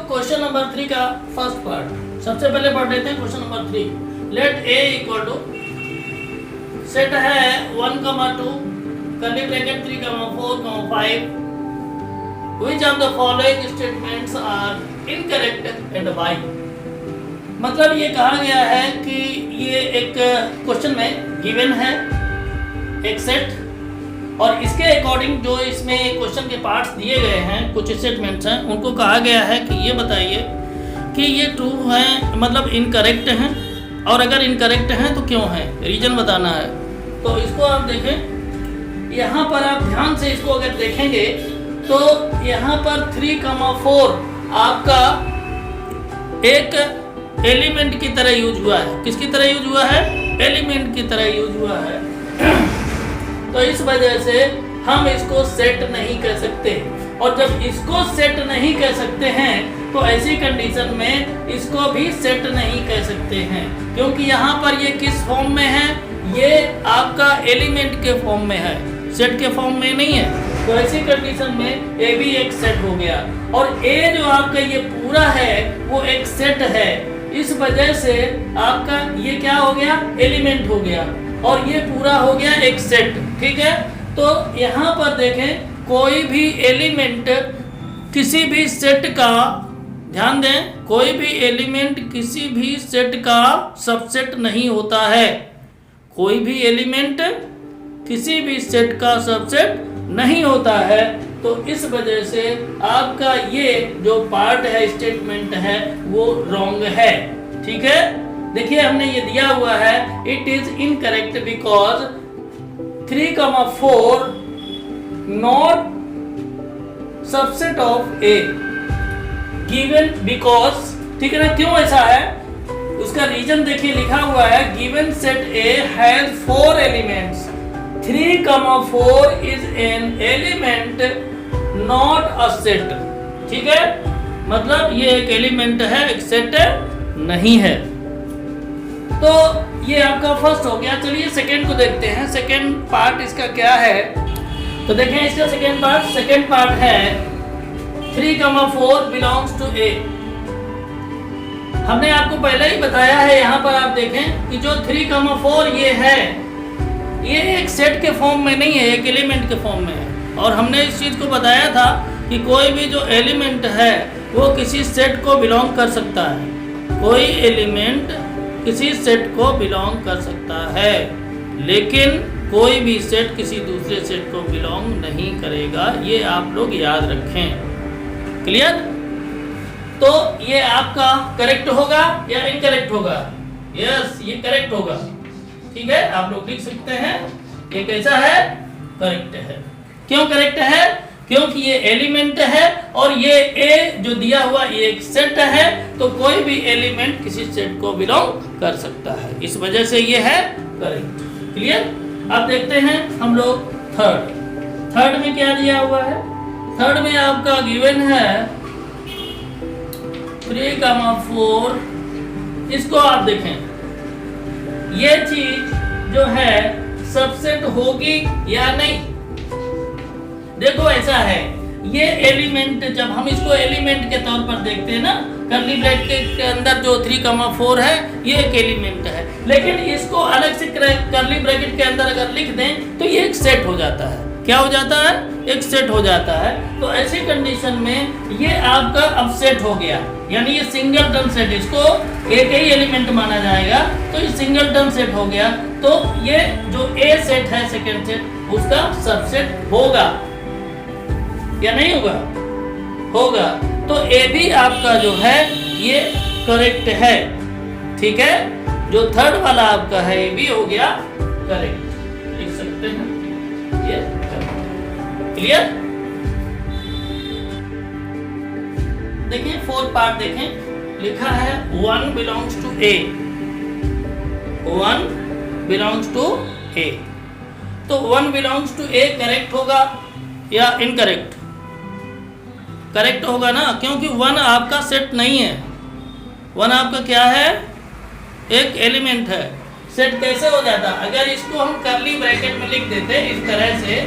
Question number 3 का first part सबसे पहले पढ़ लेते हैं। Question number 3, let A equal to set है 1, 2 curly bracket 3, 4, 5 which of the following statements are incorrect and why. मतलब ये कहा गया है कि ये एक क्वेश्चन में गिवन है एक सेट और इसके अकॉर्डिंग जो इसमें क्वेश्चन के पार्ट्स दिए गए हैं, कुछ स्टेटमेंट्स हैं, उनको कहा गया है कि ये बताइए कि ये ट्रू हैं मतलब इनकरेक्ट हैं, और अगर इनकरेक्ट हैं तो क्यों हैं, रीजन बताना है। तो इसको आप देखें, यहाँ पर आप ध्यान से इसको अगर देखेंगे तो यहाँ पर 3, 4 आपका एक एलिमेंट की तरह यूज हुआ है। किसकी तरह यूज हुआ है? एलिमेंट की तरह यूज हुआ है। तो इस वजह से हम इसको सेट नहीं कर सकते, और जब इसको सेट नहीं कर सकते हैं तो ऐसी कंडीशन में इसको भी सेट नहीं कर सकते हैं, क्योंकि यहाँ पर ये किस फॉर्म में है? ये आपका एलिमेंट के फॉर्म में है, सेट के फॉर्म में नहीं है। तो ऐसी कंडीशन में ए भी एक सेट हो गया, और ए जो आपका ये पूरा है वो एक सेट है। इस वजह से आपका ये क्या हो गया? एलिमेंट हो गया, और ये पूरा हो गया एक सेट। ठीक है, तो यहाँ पर देखें, कोई भी एलिमेंट किसी भी सेट का, ध्यान दें, कोई भी एलिमेंट किसी भी सेट का सबसेट नहीं होता है। कोई भी एलिमेंट किसी भी सेट का सबसेट नहीं होता है। तो इस वजह से आपका ये जो पार्ट है, स्टेटमेंट है, वो रॉन्ग है। ठीक है, देखिए हमने ये दिया हुआ है, it is incorrect because 3, 4 not subset of A given because. ठीक है ना, क्यों ऐसा है उसका रीजन देखिए, लिखा हुआ है given set A has 4 elements, 3, 4 is an element not a set. ठीक है, मतलब ये एक एलिमेंट है, एक सेट नहीं है। तो ये आपका फर्स्ट हो गया। चलिए सेकंड को देखते हैं, सेकंड पार्ट इसका क्या है। तो देखें इसका सेकंड पार्ट है 3, 4 बिलोंग्स टू ए। हमने आपको पहले ही बताया है, यहाँ पर आप देखें कि जो 3, 4 ये है, ये एक सेट के फॉर्म में नहीं है, एक एलिमेंट के फॉर्म में है। और हमने इस चीज़ को बताया था कि कोई भी जो एलिमेंट है वो किसी सेट को बिलोंग कर सकता है। कोई एलिमेंट किसी सेट को बिलोंग कर सकता है, लेकिन कोई भी सेट किसी दूसरे सेट को बिलोंग नहीं करेगा। ये आप लोग याद रखें। क्लियर? तो ये आपका करेक्ट होगा या इनकरेक्ट होगा? यस, ये करेक्ट होगा। ठीक है, आप लोग लिख सकते हैं ये कैसा है? करेक्ट है। क्यों करेक्ट है? क्योंकि ये एलिमेंट है और ये ए जो दिया हुआ ये एक सेट है, तो कोई भी एलिमेंट किसी सेट को बिलोंग कर सकता है, इस वजह से ये है करेक्ट। क्लियर? अब देखते हैं हम लोग थर्ड में क्या दिया हुआ है। थर्ड में आपका गिवन है 3, 4। इसको आप देखें, ये चीज जो है सबसेट होगी या नहीं। देखो ऐसा है, ये एलिमेंट जब हम इसको एलिमेंट के तौर पर देखते हैं ना, कर्ली ब्रैकेट के अंदर जो 3, 4 है ये एक एलिमेंट है, लेकिन इसको अलग से कर्ली ब्रैकेट के अंदर अगर लिख दें तो ये एक सेट हो जाता है। क्या हो जाता है? एक सेट हो जाता है। तो ऐसी कंडीशन में ये आपका अब सेट हो गया, यानी ये सिंगलटन सेट, इसको एक ही एलिमेंट माना जाएगा, तो ये सिंगलटन सेट हो गया। तो ये जो ए सेट है, सेकेंड सेट, उसका सबसेट होगा या नहीं होगा? होगा। तो ए भी आपका जो है ये करेक्ट है। ठीक है, जो थर्ड वाला आपका है ये भी हो गया करेक्ट, लिख सकते हैं ये। क्लियर? देखिए फोर्थ पार्ट देखें, लिखा है 1 belongs to A, 1 belongs to A. तो 1 बिलोंग्स टू ए करेक्ट होगा या इनकरेक्ट? करेक्ट होगा ना, क्योंकि 1 आपका सेट नहीं है। 1 आपका क्या है? एक एलिमेंट है। सेट कैसे हो जाता? अगर इसको हम कर्ली ब्रैकेट में लिख देते इस तरह से,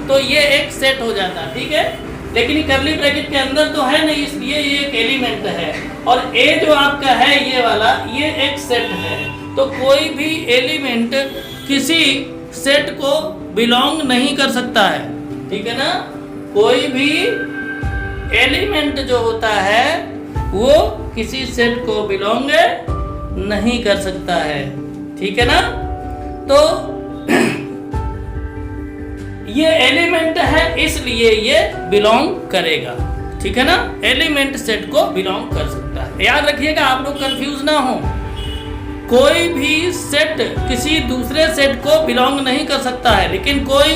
तो ये एक सेट हो जाता। ठीक है, लेकिन ये कर्ली ब्रैकेट के अंदर तो है नहीं, इसलिए ये एक एलिमेंट है। और ए जो आपका है ये वाला, ये एक सेट है। तो कोई भी एलिमेंट किसी सेट को बिलोंग नहीं कर सकता है, ठीक है ना। कोई भी एलिमेंट जो होता है वो किसी सेट को बिलोंग नहीं कर सकता है, ठीक है ना। तो ये एलिमेंट है इसलिए ये बिलोंग करेगा, ठीक है ना। एलिमेंट सेट को बिलोंग कर सकता है। याद रखिएगा, आप लोग कंफ्यूज ना हो। कोई भी सेट किसी दूसरे सेट को बिलोंग नहीं कर सकता है, लेकिन कोई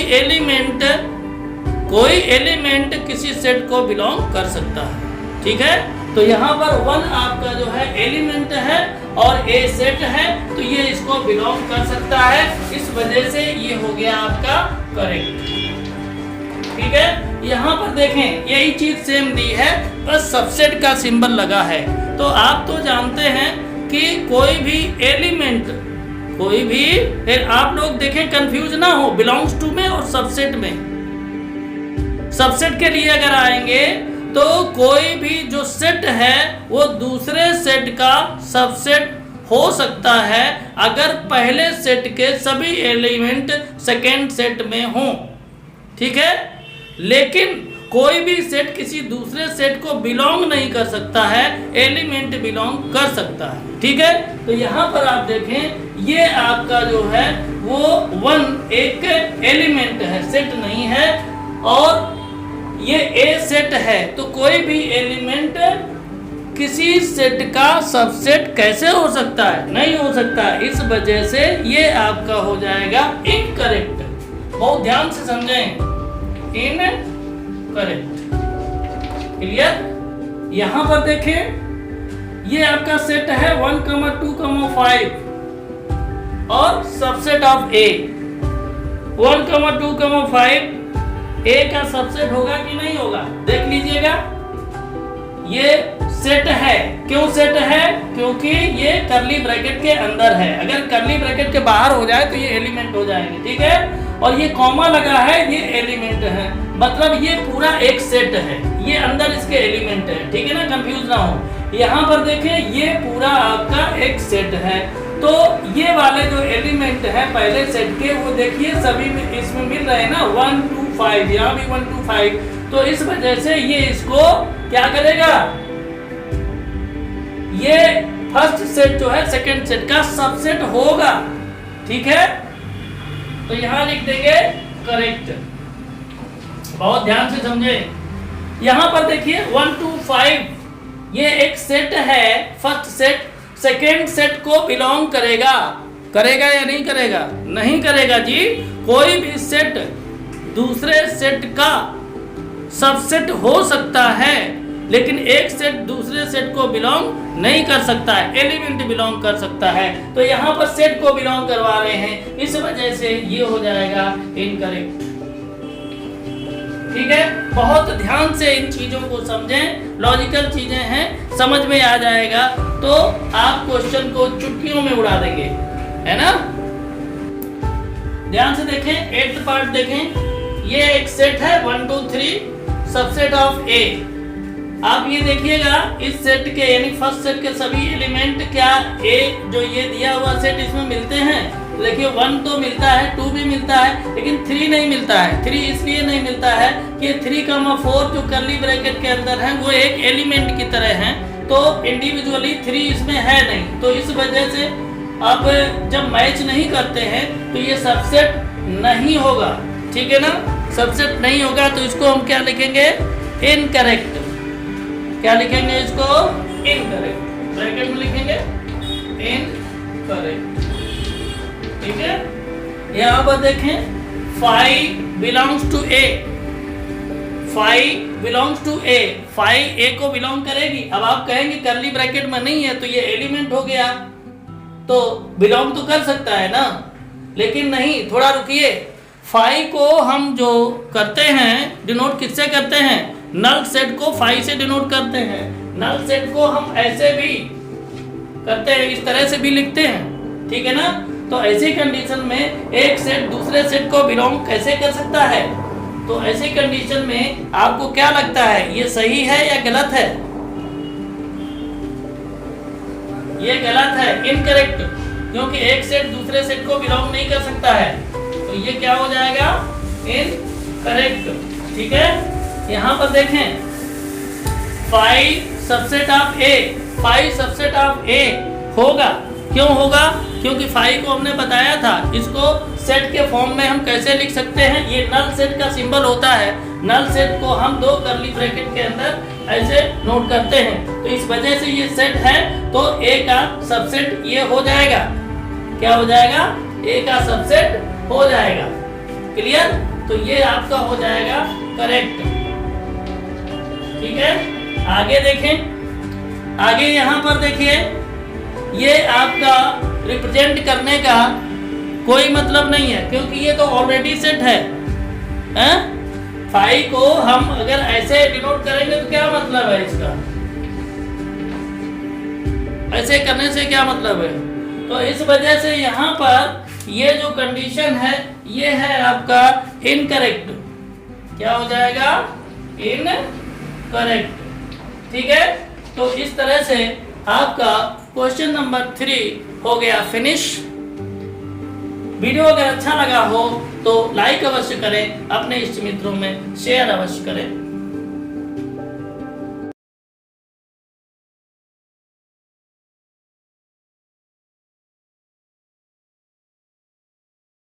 एलिमेंट किसी सेट को बिलोंग कर सकता है, ठीक है। तो यहाँ पर 1 आपका जो है एलिमेंट है और ए सेट है, तो ये इसको बिलोंग कर सकता है। इस वजह से ये हो गया आपका करेक्ट, ठीक है। यहाँ पर देखें यही चीज सेम दी है, बस सबसेट का सिंबल लगा है। तो आप तो जानते हैं कि कोई भी एलिमेंट, आप लोग देखें कंफ्यूज ना हो बिलोंग्स टू में और सबसेट में। सबसेट के लिए अगर आएंगे तो कोई भी जो सेट है वो दूसरे सेट का सबसेट हो सकता है अगर पहले सेट के सभी एलिमेंट सेकेंड सेट में हों, ठीक है। लेकिन कोई भी सेट किसी दूसरे सेट को बिलोंग नहीं कर सकता है, एलिमेंट बिलोंग कर सकता है, ठीक है। तो यहाँ पर आप देखें ये आपका जो है वो 1 एक एलिमेंट है, सेट नहीं है। और ये ए सेट है, तो कोई भी एलिमेंट किसी सेट का सबसेट कैसे हो सकता है, नहीं हो सकता। इस वजह से ये आपका हो जाएगा इनकरेक्ट। बहुत ध्यान से समझें, इनकरेक्ट, क्लियर। यहां पर देखें ये आपका सेट है 1, 2, 5 और सबसेट ऑफ ए। 1, 2, 5 ए का सबसेट होगा कि नहीं होगा, देख लीजिएगा। ये सेट है, क्यों सेट है, क्योंकि ये कर्ली ब्रैकेट के अंदर है। अगर कर्ली ब्रैकेट के बाहर हो जाए तो ये एलिमेंट हो जाएंगे, ठीक है। और ये कॉमा लगा है, ये एलिमेंट है, मतलब ये पूरा एक सेट है, ये अंदर इसके एलिमेंट है, ठीक है ना, कंफ्यूज ना हो। यहाँ पर देखें ये पूरा आपका एक सेट है। तो ये वाले जो एलिमेंट है पहले सेट के, वो देखिए सभी में इसमें मिल रहे हैं ना, 1, 2, 5, यहाँ भी 1, 2, 5। तो इस वजह से ये इसको क्या करेगा, ये फर्स्ट सेट जो है सेकंड सेट का सबसेट होगा, ठीक है। तो यहाँ लिख देंगे करेक्ट। बहुत ध्यान से समझे। यहाँ पर देखिए 1, 2, 5 ये एक सेट है, फर्स्ट सेट सेकेंड सेट को बिलोंग करेगा, करेगा या नहीं करेगा, नहीं करेगा जी। कोई भी सेट दूसरे सेट का सबसेट हो सकता है, लेकिन एक सेट दूसरे सेट को बिलोंग नहीं कर सकता है, एलिमेंट बिलोंग कर सकता है। तो यहाँ पर सेट को बिलोंग करवा रहे हैं, इस वजह से ये हो जाएगा इनकरेक्ट, ठीक है। बहुत ध्यान से इन चीजों को समझें, लॉजिकल चीजें हैं, समझ में आ जाएगा तो आप क्वेश्चन को चुटकियों में उड़ा देंगे, है ना। ध्यान से देखें, 8th पार्ट देखें। ये एक सेट है 1, 2, 3 सबसेट ऑफ ए। आप ये देखिएगा इस सेट के यानी फर्स्ट सेट के सभी एलिमेंट क्या ए जो ये दिया हुआ सेट इसमें मिलते हैं। तो देखिए 1 तो मिलता है, 2 भी मिलता है, लेकिन 3 नहीं मिलता है। 3 इसलिए नहीं मिलता है कि 3, 4 जो कर्ली ब्रैकेट के अंदर है वो एक एलिमेंट की तरह है, तो इंडिविजुअली 3 इसमें है नहीं। तो इस वजह से अब जब मैच नहीं करते हैं तो ये सबसेट नहीं होगा, ठीक है ना। सबसेट नहीं होगा तो इसको हम क्या लिखेंगे, इनकरेक्ट। क्या लिखेंगे इसको, इनकरेक्ट, ब्रैकेट में लिखेंगे इनकरेक्ट, ठीक है। यहाँ पर देखें 5 belongs to A, 5 belongs to A, 5 A को बिलोंग करेगी। अब आप कहेंगे कर्ली ब्रैकेट में नहीं है तो ये एलिमेंट हो गया, तो बिलोंग तो कर सकता है ना, लेकिन नहीं, थोड़ा रुकिए। 5 को हम जो करते हैं डिनोट किससे करते हैं, नल सेट को 5 से डिनोट करते हैं। नल सेट को हम ऐसे भी करते हैं, इस तरह से भी लिखते हैं, ठीक है ना। तो ऐसी कंडीशन में एक सेट दूसरे सेट को बिलोंग कैसे कर सकता है, तो ऐसी कंडीशन में आपको क्या लगता है, ये सही है या गलत है? ये गलत है, इनकरेक्ट, क्योंकि एक सेट दूसरे सेट को बिलोंग नहीं कर सकता है, तो ये क्या हो जाएगा, इनकरेक्ट। ठीक है, यहाँ पर देखें 5 subset of A, 5 subset of A होगा, क्यों होगा, क्योंकि 5 को हमने बताया था, इसको सेट के फॉर्म में हम कैसे लिख सकते हैं, ये नल सेट का सिंबल होता है, नल सेट को हम 2 कर्ली ब्रैकेट के अंदर ऐसे नोट करते हैं, तो इस वजह से ये सेट है, तो ए का सबसेट ये हो जाएगा, क्या हो जाएगा, ए का सबसेट हो जाएगा। क्लियर, तो ये आपका हो जाएगा करेक्ट। ठीक है, आगे देखें, आगे यहाँ पर देखिए, ये आपका रिप्रेजेंट करने का कोई मतलब नहीं है, क्योंकि ये तो ऑलरेडी सेट है, 5 को हम अगर ऐसे डिनोट करेंगे तो क्या मतलब है इसका, ऐसे करने से क्या मतलब है, तो इस वजह से यहाँ पर ये जो कंडीशन है ये है आपका इनकरेक्ट, क्या हो जाएगा, इनकरेक्ट। ठीक है, तो इस तरह से आपका क्वेश्चन नंबर 3 हो गया फिनिश। वीडियो अगर अच्छा लगा हो तो लाइक अवश्य करें, अपने इष्ट मित्रों में शेयर अवश्य करें।